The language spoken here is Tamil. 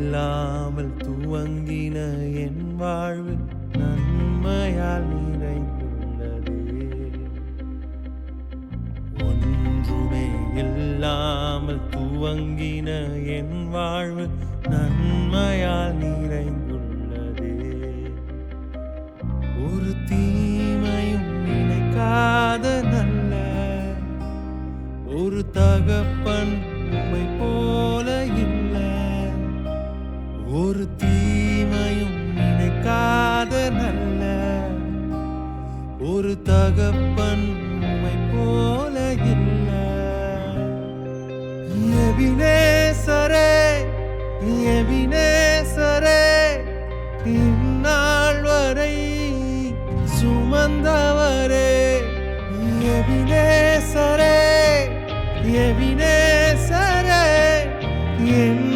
இல்லாமல் துவங்கின என் வாழ்வு நன்மையால் நிறைந்துள்ளதே. ஒன்றுமே இல்லாமல் துவங்கின என் வாழ்வு நன்மையால் நிறைந்துள்ளதே. ஒரு தீமையும் நினைக்காத நல்ல ஒரு தகப்பன் உம்மை போல இல்லை. ஒரு தீமையும் நினைக்காத நல்ல ஒரு தகப்பன் உம்மை போல இல்லை. எபினேசரே, எபினேசரே, இந்நாள் வரை சுமந்தவரே. எபினேசரே, எபினேசரே, என்